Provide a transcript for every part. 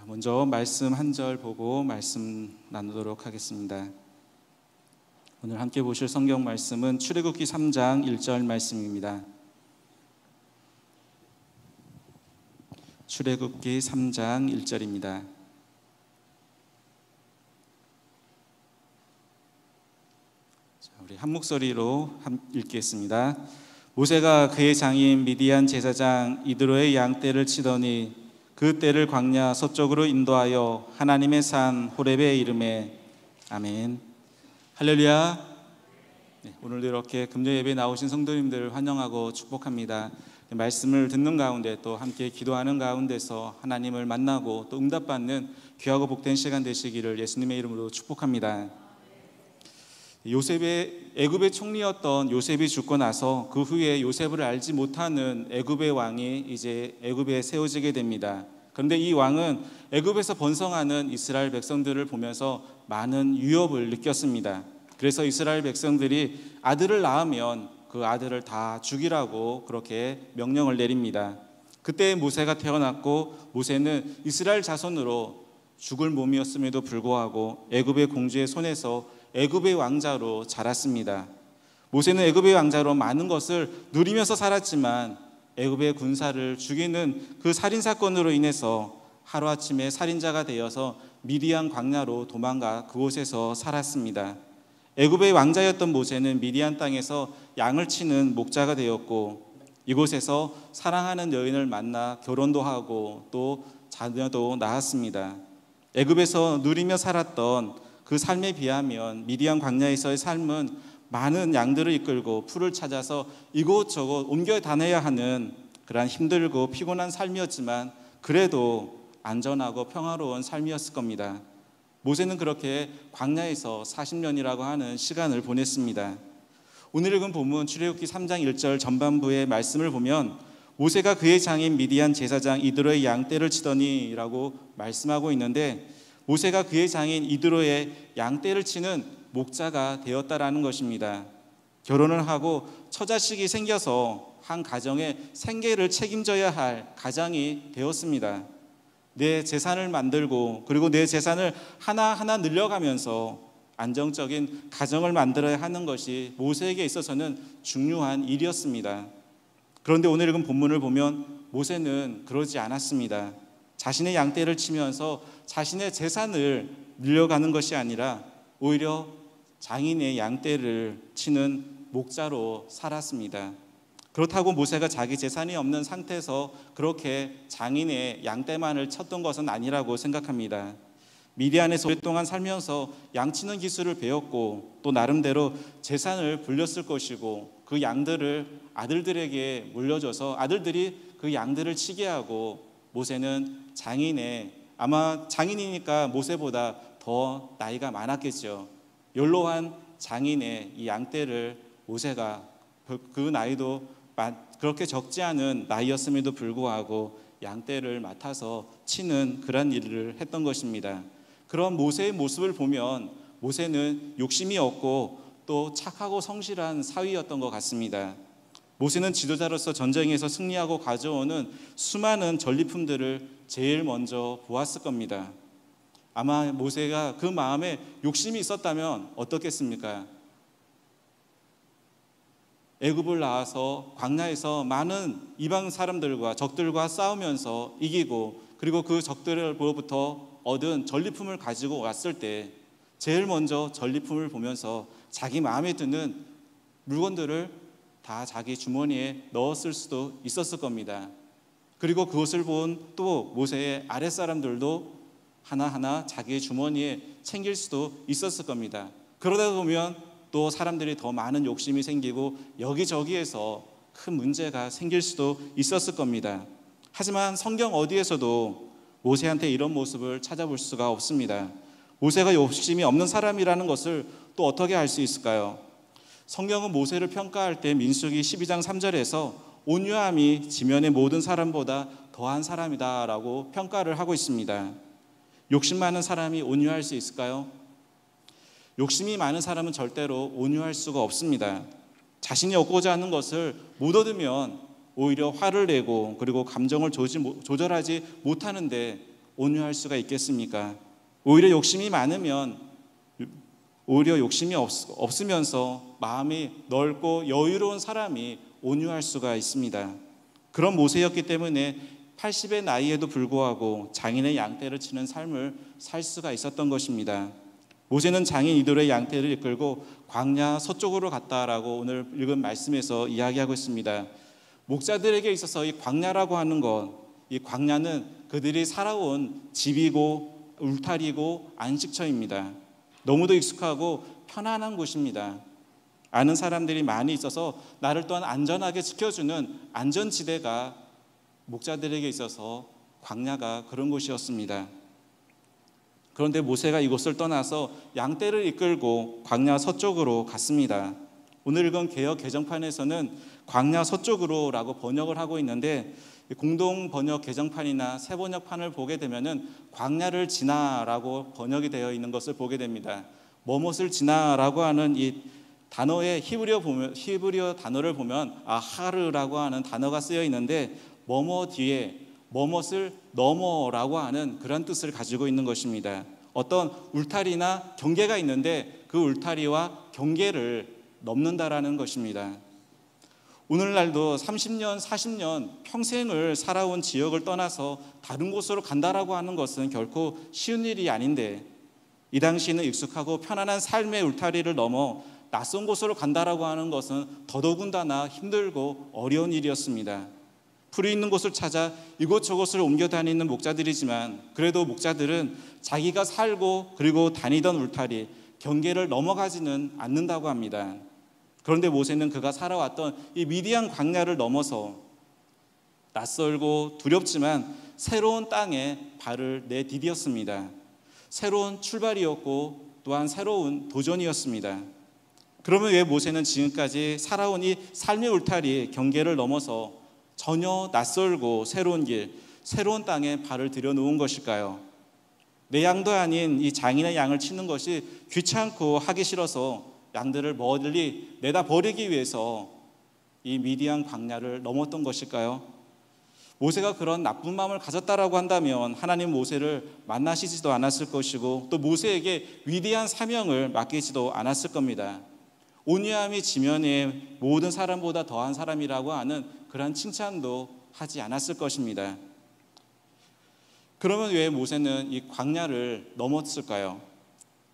먼저 말씀 한 절 보고 말씀 나누도록 하겠습니다. 오늘 함께 보실 성경 말씀은 출애굽기 3장 1절 말씀입니다. 출애굽기 3장 1절입니다. 우리 한 목소리로 읽겠습니다. 모세가 그의 장인 미디안 제사장 이드로의 양떼를 치더니 그 떼를 광야 서쪽으로 인도하여 하나님의 산 호렙에 이르매. 아멘. 할렐루야. 네, 오늘도 이렇게 금요 예배에 나오신 성도님들을 환영하고 축복합니다. 말씀을 듣는 가운데 또 함께 기도하는 가운데서 하나님을 만나고 또 응답받는 귀하고 복된 시간 되시기를 예수님의 이름으로 축복합니다. 요셉의 애굽의 총리였던 요셉이 죽고 나서 그 후에 요셉을 알지 못하는 애굽의 왕이 이제 애굽에 세워지게 됩니다. 그런데 이 왕은 애굽에서 번성하는 이스라엘 백성들을 보면서 많은 위협을 느꼈습니다. 그래서 이스라엘 백성들이 아들을 낳으면 그 아들을 다 죽이라고 그렇게 명령을 내립니다. 그때 모세가 태어났고 모세는 이스라엘 자손으로 죽을 몸이었음에도 불구하고 애굽의 공주의 손에서 애굽의 왕자로 자랐습니다. 모세는 애굽의 왕자로 많은 것을 누리면서 살았지만 애굽의 군사를 죽이는 그 살인 사건으로 인해서 하루아침에 살인자가 되어서 미디안 광야로 도망가 그곳에서 살았습니다. 애굽의 왕자였던 모세는 미디안 땅에서 양을 치는 목자가 되었고 이곳에서 사랑하는 여인을 만나 결혼도 하고 또 자녀도 낳았습니다. 애굽에서 누리며 살았던 그 삶에 비하면 미디안 광야에서의 삶은 많은 양들을 이끌고 풀을 찾아서 이곳저곳 옮겨 다녀야 하는 그러한 힘들고 피곤한 삶이었지만 그래도 안전하고 평화로운 삶이었을 겁니다. 모세는 그렇게 광야에서 40년이라고 하는 시간을 보냈습니다. 오늘 읽은 본문 출애굽기 3장 1절 전반부의 말씀을 보면 모세가 그의 장인 미디안 제사장 이드로의 양떼를 치더니 라고 말씀하고 있는데 모세가 그의 장인 이드로의 양떼를 치는 목자가 되었다라는 것입니다. 결혼을 하고 처자식이 생겨서 한 가정의 생계를 책임져야 할 가장이 되었습니다. 내 재산을 만들고 그리고 내 재산을 하나하나 늘려가면서 안정적인 가정을 만들어야 하는 것이 모세에게 있어서는 중요한 일이었습니다. 그런데 오늘 읽은 본문을 보면 모세는 그러지 않았습니다. 자신의 양떼를 치면서 자신의 재산을 늘려가는 것이 아니라 오히려 장인의 양떼를 치는 목자로 살았습니다. 그렇다고 모세가 자기 재산이 없는 상태에서 그렇게 장인의 양떼만을 쳤던 것은 아니라고 생각합니다. 미디안에서 오랫동안 살면서 양치는 기술을 배웠고 또 나름대로 재산을 불렸을 것이고 그 양들을 아들들에게 물려줘서 아들들이 그 양들을 치게 하고 모세는 아마 장인이니까 모세보다 더 나이가 많았겠죠. 연로한 장인의 이 양떼를 모세가 그 나이도 그렇게 적지 않은 나이였음에도 불구하고 양떼를 맡아서 치는 그런 일을 했던 것입니다. 그런 모세의 모습을 보면 모세는 욕심이 없고 또 착하고 성실한 사위였던 것 같습니다. 모세는 지도자로서 전쟁에서 승리하고 가져오는 수많은 전리품들을 제일 먼저 보았을 겁니다. 아마 모세가 그 마음에 욕심이 있었다면 어떻겠습니까? 애굽을 나와서 광야에서 많은 이방 사람들과 적들과 싸우면서 이기고 그리고 그 적들로부터 얻은 전리품을 가지고 왔을 때 제일 먼저 전리품을 보면서 자기 마음에 드는 물건들을 다 자기 주머니에 넣었을 수도 있었을 겁니다. 그리고 그것을 본 또 모세의 아랫사람들도 하나하나 자기의 주머니에 챙길 수도 있었을 겁니다. 그러다 보면 또 사람들이 더 많은 욕심이 생기고 여기저기에서 큰 문제가 생길 수도 있었을 겁니다. 하지만 성경 어디에서도 모세한테 이런 모습을 찾아볼 수가 없습니다. 모세가 욕심이 없는 사람이라는 것을 또 어떻게 알 수 있을까요? 성경은 모세를 평가할 때 민수기 12장 3절에서 온유함이 지면의 모든 사람보다 더한 사람이다 라고 평가를 하고 있습니다. 욕심 많은 사람이 온유할 수 있을까요? 욕심이 많은 사람은 절대로 온유할 수가 없습니다. 자신이 얻고자 하는 것을 못 얻으면 오히려 화를 내고 그리고 감정을 조절하지 못하는데 온유할 수가 있겠습니까? 오히려 욕심이 많으면, 오히려 욕심이 없으면서 마음이 넓고 여유로운 사람이 온유할 수가 있습니다. 그런 모세였기 때문에 80의 나이에도 불구하고 장인의 양떼를 치는 삶을 살 수가 있었던 것입니다. 모세는 장인 이도로의 양떼를 이끌고 광야 서쪽으로 갔다라고 오늘 읽은 말씀에서 이야기하고 있습니다. 목자들에게 있어서 이 광야라고 하는 것, 이 광야는 그들이 살아온 집이고 울타리고 안식처입니다. 너무도 익숙하고 편안한 곳입니다. 아는 사람들이 많이 있어서 나를 또한 안전하게 지켜주는 안전지대가 목자들에게 있어서 광야가 그런 곳이었습니다. 그런데 모세가 이곳을 떠나서 양떼를 이끌고 광야 서쪽으로 갔습니다. 오늘 읽은 개역 개정판에서는 광야 서쪽으로라고 번역을 하고 있는데, 공동 번역 개정판이나 새 번역판을 보게 되면은 광야를 지나라고 번역이 되어 있는 것을 보게 됩니다. 뭐뭇을 지나라고 하는 이 단어의 히브리어 단어를 보면 아하르라고 하는 단어가 쓰여 있는데, 뭐뭐 뒤에 뭐뭇을 넘어라고 하는 그런 뜻을 가지고 있는 것입니다. 어떤 울타리나 경계가 있는데 그 울타리와 경계를 넘는다라는 것입니다. 오늘날도 30년, 40년 평생을 살아온 지역을 떠나서 다른 곳으로 간다라고 하는 것은 결코 쉬운 일이 아닌데, 이 당시에는 익숙하고 편안한 삶의 울타리를 넘어 낯선 곳으로 간다라고 하는 것은 더더군다나 힘들고 어려운 일이었습니다. 풀이 있는 곳을 찾아 이곳저곳을 옮겨 다니는 목자들이지만, 그래도 목자들은 자기가 살고 그리고 다니던 울타리, 경계를 넘어가지는 않는다고 합니다. 그런데 모세는 그가 살아왔던 이 미디안 광야를 넘어서 낯설고 두렵지만 새로운 땅에 발을 내디뎠습니다. 새로운 출발이었고 또한 새로운 도전이었습니다. 그러면 왜 모세는 지금까지 살아온 이 삶의 울타리, 경계를 넘어서 전혀 낯설고 새로운 길, 새로운 땅에 발을 들여놓은 것일까요? 내 양도 아닌 이 장인의 양을 치는 것이 귀찮고 하기 싫어서 양들을 멀리 내다 버리기 위해서 이 미디안 광야를 넘었던 것일까요? 모세가 그런 나쁜 마음을 가졌다라고 한다면 하나님 모세를 만나시지도 않았을 것이고, 또 모세에게 위대한 사명을 맡기지도 않았을 겁니다. 온유함이 지면에 모든 사람보다 더한 사람이라고 하는 그런 칭찬도 하지 않았을 것입니다. 그러면 왜 모세는 이 광야를 넘었을까요?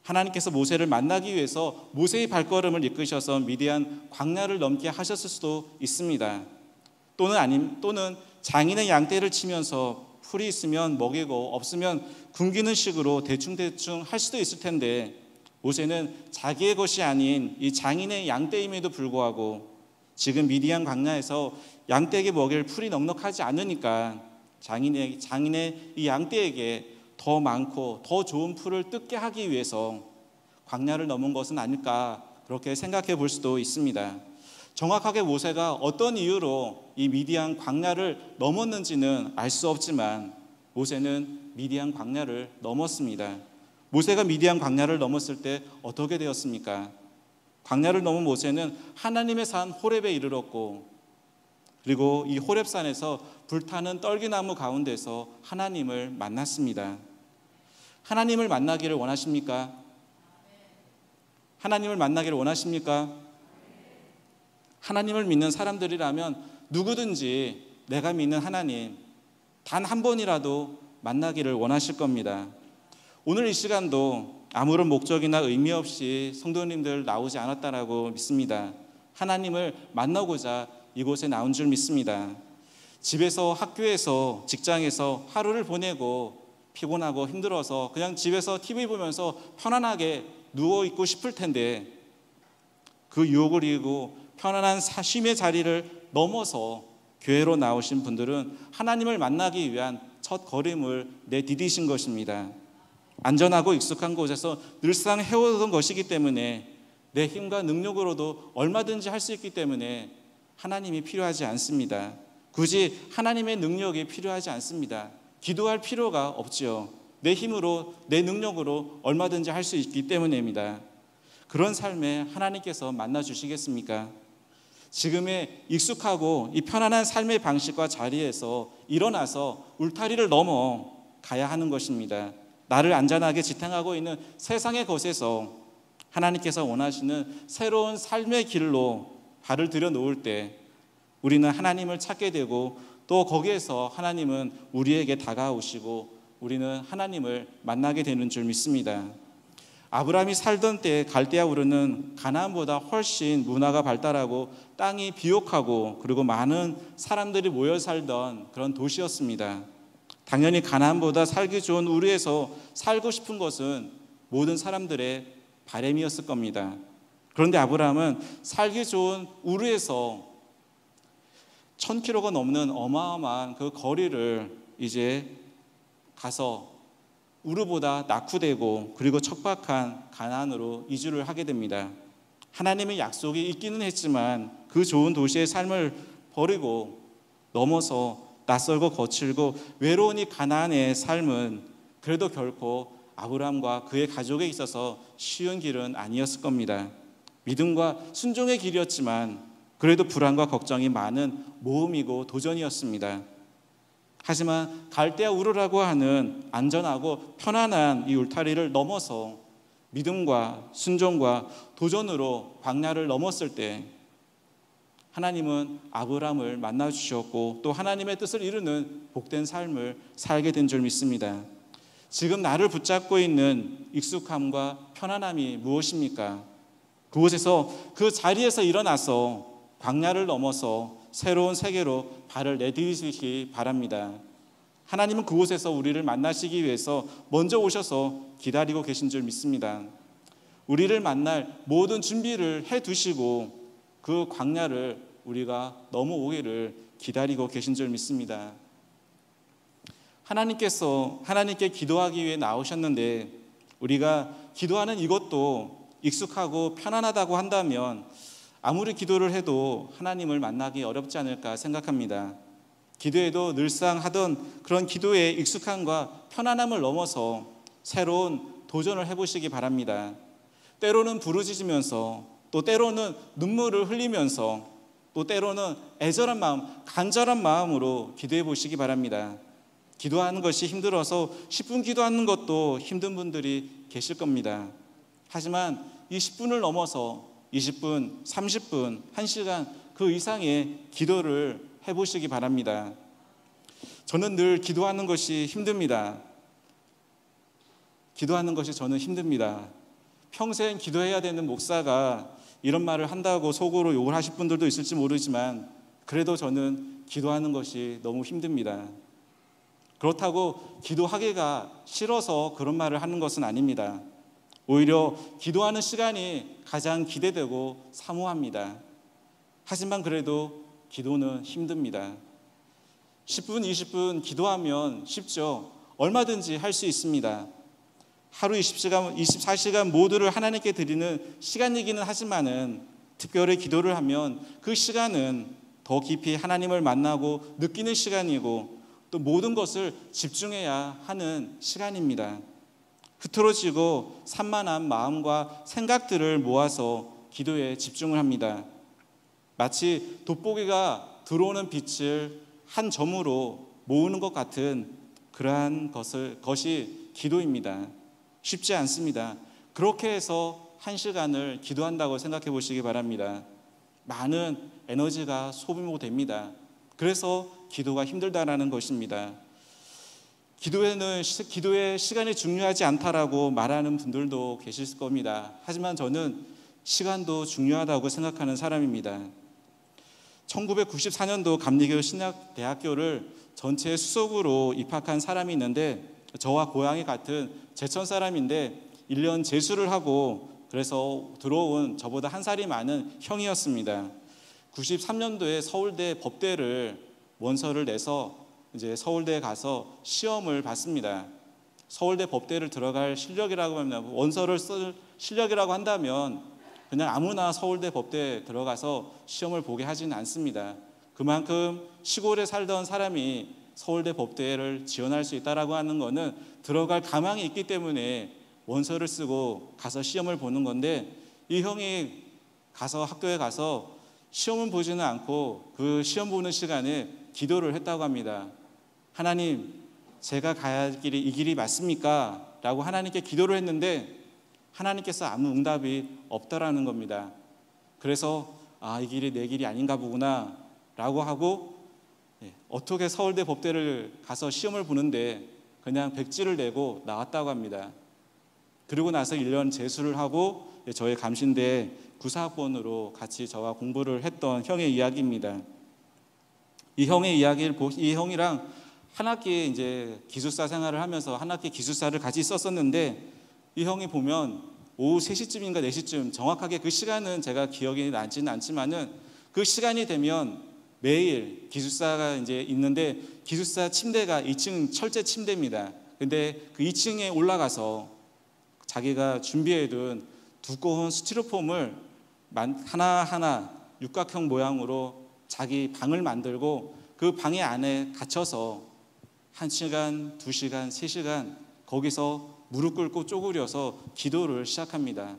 하나님께서 모세를 만나기 위해서 모세의 발걸음을 이끄셔서 미디안 광야를 넘게 하셨을 수도 있습니다. 또는 장인의 양떼를 치면서 풀이 있으면 먹이고 없으면 굶기는 식으로 대충대충 할 수도 있을 텐데, 모세는 자기의 것이 아닌 이 장인의 양떼임에도 불구하고 지금 미디안 광야에서 양떼에게 먹일 풀이 넉넉하지 않으니까 장인의 이 양떼에게 더 많고 더 좋은 풀을 뜯게 하기 위해서 광야를 넘은 것은 아닐까, 그렇게 생각해 볼 수도 있습니다. 정확하게 모세가 어떤 이유로 이 미디안 광야를 넘었는지는 알 수 없지만 모세는 미디안 광야를 넘었습니다. 모세가 미디안 광야를 넘었을 때 어떻게 되었습니까? 광야를 넘은 모세는 하나님의 산 호렙에 이르렀고, 그리고 이 호렙산에서 불타는 떨기나무 가운데서 하나님을 만났습니다. 하나님을 만나기를 원하십니까? 하나님을 만나기를 원하십니까? 하나님을 믿는 사람들이라면 누구든지 내가 믿는 하나님 단 한 번이라도 만나기를 원하실 겁니다. 오늘 이 시간도 아무런 목적이나 의미 없이 성도님들 나오지 않았다라고 믿습니다. 하나님을 만나고자 이곳에 나온 줄 믿습니다. 집에서, 학교에서, 직장에서 하루를 보내고 피곤하고 힘들어서 그냥 집에서 TV 보면서 편안하게 누워있고 싶을 텐데, 그 유혹을 이기고 편안한 쉼의 자리를 넘어서 교회로 나오신 분들은 하나님을 만나기 위한 첫 걸음을 내디디신 것입니다. 안전하고 익숙한 곳에서 늘상 해오던 것이기 때문에, 내 힘과 능력으로도 얼마든지 할 수 있기 때문에 하나님이 필요하지 않습니다. 굳이 하나님의 능력이 필요하지 않습니다. 기도할 필요가 없지요. 내 힘으로, 내 능력으로 얼마든지 할 수 있기 때문입니다. 그런 삶에 하나님께서 만나주시겠습니까? 지금의 익숙하고 이 편안한 삶의 방식과 자리에서 일어나서 울타리를 넘어 가야 하는 것입니다. 나를 안전하게 지탱하고 있는 세상의 것에서 하나님께서 원하시는 새로운 삶의 길로 발을 들여놓을 때 우리는 하나님을 찾게 되고 또 거기에서 하나님은 우리에게 다가오시고 우리는 하나님을 만나게 되는 줄 믿습니다. 아브라함이 살던 때 갈대아 우르는 가나안보다 훨씬 문화가 발달하고 땅이 비옥하고 그리고 많은 사람들이 모여 살던 그런 도시였습니다. 당연히 가나안보다 살기 좋은 우르에서 살고 싶은 것은 모든 사람들의 바람이었을 겁니다. 그런데 아브라함은 살기 좋은 우르에서 1000km가 넘는 어마어마한 그 거리를 이제 가서 우르보다 낙후되고 그리고 척박한 가나안으로 이주를 하게 됩니다. 하나님의 약속이 있기는 했지만 그 좋은 도시의 삶을 버리고 넘어서 낯설고 거칠고 외로운 이 가나안의 삶은 그래도 결코 아브라함과 그의 가족에 있어서 쉬운 길은 아니었을 겁니다. 믿음과 순종의 길이었지만 그래도 불안과 걱정이 많은 모험이고 도전이었습니다. 하지만 갈대아 우르라고 하는 안전하고 편안한 이 울타리를 넘어서 믿음과 순종과 도전으로 광야를 넘었을 때 하나님은 아브라함을 만나 주셨고 또 하나님의 뜻을 이루는 복된 삶을 살게 된 줄 믿습니다. 지금 나를 붙잡고 있는 익숙함과 편안함이 무엇입니까? 그곳에서 그 자리에서 일어나서 광야를 넘어서 새로운 세계로 발을 내디디시기 바랍니다. 하나님은 그곳에서 우리를 만나시기 위해서 먼저 오셔서 기다리고 계신 줄 믿습니다. 우리를 만날 모든 준비를 해두시고 그 광야를 우리가 넘어오기를 기다리고 계신 줄 믿습니다. 하나님께 기도하기 위해 나오셨는데 우리가 기도하는 이것도 익숙하고 편안하다고 한다면 아무리 기도를 해도 하나님을 만나기 어렵지 않을까 생각합니다. 기도에도 늘상 하던 그런 기도의 익숙함과 편안함을 넘어서 새로운 도전을 해보시기 바랍니다. 때로는 부르짖으면서 또 때로는 눈물을 흘리면서 또 때로는 애절한 마음, 간절한 마음으로 기도해 보시기 바랍니다. 기도하는 것이 힘들어서 10분 기도하는 것도 힘든 분들이 계실 겁니다. 하지만 이 10분을 넘어서 20분, 30분, 1시간 그 이상의 기도를 해보시기 바랍니다. 저는 늘 기도하는 것이 힘듭니다. 기도하는 것이 저는 힘듭니다. 평생 기도해야 되는 목사가 이런 말을 한다고 속으로 욕을 하실 분들도 있을지 모르지만 그래도 저는 기도하는 것이 너무 힘듭니다. 그렇다고 기도하기가 싫어서 그런 말을 하는 것은 아닙니다. 오히려 기도하는 시간이 가장 기대되고 사모합니다. 하지만 그래도 기도는 힘듭니다. 10분, 20분 기도하면 쉽죠. 얼마든지 할 수 있습니다. 하루 24시간 모두를 하나님께 드리는 시간이기는 하지만은 특별히 기도를 하면 그 시간은 더 깊이 하나님을 만나고 느끼는 시간이고 또 모든 것을 집중해야 하는 시간입니다. 흐트러지고 산만한 마음과 생각들을 모아서 기도에 집중을 합니다. 마치 돋보기가 들어오는 빛을 한 점으로 모으는 것 같은 그러한 것이 기도입니다. 쉽지 않습니다. 그렇게 해서 1시간을 기도한다고 생각해 보시기 바랍니다. 많은 에너지가 소모됩니다. 그래서 기도가 힘들다라는 것입니다. 기도의 시간이 중요하지 않다라고 말하는 분들도 계실 겁니다. 하지만 저는 시간도 중요하다고 생각하는 사람입니다. 1994년도 감리교 신약대학교를 전체 수석으로 입학한 사람이 있는데 저와 고향이 같은 제천 사람인데 1년 재수를 하고 그래서 들어온 저보다 한 살이 많은 형이었습니다. 93년도에 서울대 법대를 원서를 내서 이제 서울대에 가서 시험을 봤습니다. 서울대 법대를 들어갈 실력이라고 하면 원서를 쓸 실력이라고 한다면 그냥 아무나 서울대 법대에 들어가서 시험을 보게 하지는 않습니다. 그만큼 시골에 살던 사람이 서울대 법대를 지원할 수 있다라고 하는 것은 들어갈 가망이 있기 때문에 원서를 쓰고 가서 시험을 보는 건데 이 형이 가서 학교에 가서 시험은 보지는 않고 그 시험 보는 시간에 기도를 했다고 합니다. 하나님, 제가 가야 할 길이 이 길이 맞습니까? 라고 하나님께 기도를 했는데 하나님께서 아무 응답이 없다라는 겁니다. 그래서 이 길이 내 길이 아닌가 보구나 라고 하고 어떻게 서울대 법대를 가서 시험을 보는데 그냥 백지를 내고 나왔다고 합니다. 그리고 나서 1년 재수를 하고 저희 감신대 구사학번으로 같이 저와 공부를 했던 형의 이야기입니다. 이 형이랑 한 학기 이제 기숙사 생활을 하면서 한 학기 기숙사를 같이 썼었는데 이 형이 보면 오후 3시쯤인가 4시쯤 정확하게 그 시간은 제가 기억이 나지는 않지만은 그 시간이 되면 매일 기숙사가 이제 있는데 기숙사 침대가 2층 철제 침대입니다. 근데 그 2층에 올라가서 자기가 준비해둔 두꺼운 스티로폼을 하나하나 육각형 모양으로 자기 방을 만들고 그 방의 안에 갇혀서 1시간, 2시간, 3시간 거기서 무릎 꿇고 쪼그려서 기도를 시작합니다.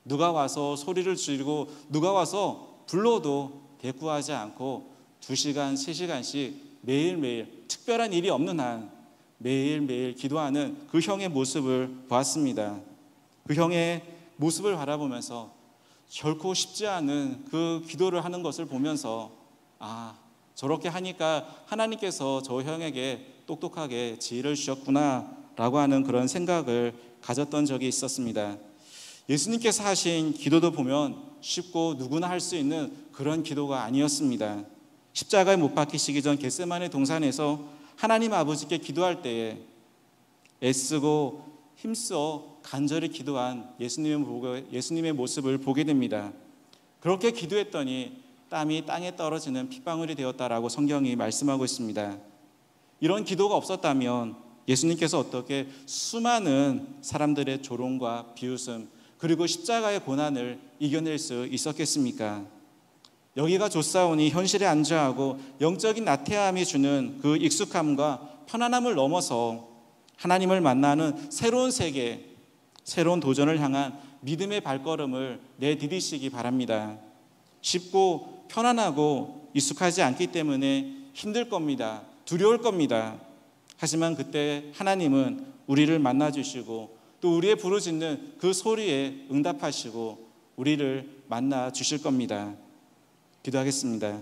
누가 와서 소리를 지르고 누가 와서 불러도 대꾸하지 않고 2시간, 3시간씩 매일매일 특별한 일이 없는 한 매일매일 기도하는 그 형의 모습을 보았습니다. 그 형의 모습을 바라보면서 결코 쉽지 않은 그 기도를 하는 것을 보면서 저렇게 하니까 하나님께서 저 형에게 똑똑하게 지혜를 주셨구나 라고 하는 그런 생각을 가졌던 적이 있었습니다. 예수님께서 하신 기도도 보면 쉽고 누구나 할 수 있는 그런 기도가 아니었습니다. 십자가에 못 박히시기 전 겟세마네 동산에서 하나님 아버지께 기도할 때에 애쓰고 힘써 간절히 기도한 예수님의 모습을 보게 됩니다. 그렇게 기도했더니 땀이 땅에 떨어지는 핏방울이 되었다라고 성경이 말씀하고 있습니다. 이런 기도가 없었다면 예수님께서 어떻게 수많은 사람들의 조롱과 비웃음 그리고 십자가의 고난을 이겨낼 수 있었겠습니까? 여기가 좋사오니 현실에 안주하고 영적인 나태함이 주는 그 익숙함과 편안함을 넘어서 하나님을 만나는 새로운 세계, 새로운 도전을 향한 믿음의 발걸음을 내디디시기 바랍니다. 쉽고 편안하고 익숙하지 않기 때문에 힘들 겁니다. 두려울 겁니다. 하지만 그때 하나님은 우리를 만나주시고 또 우리의 부르짖는 그 소리에 응답하시고 우리를 만나 주실 겁니다. 기도하겠습니다.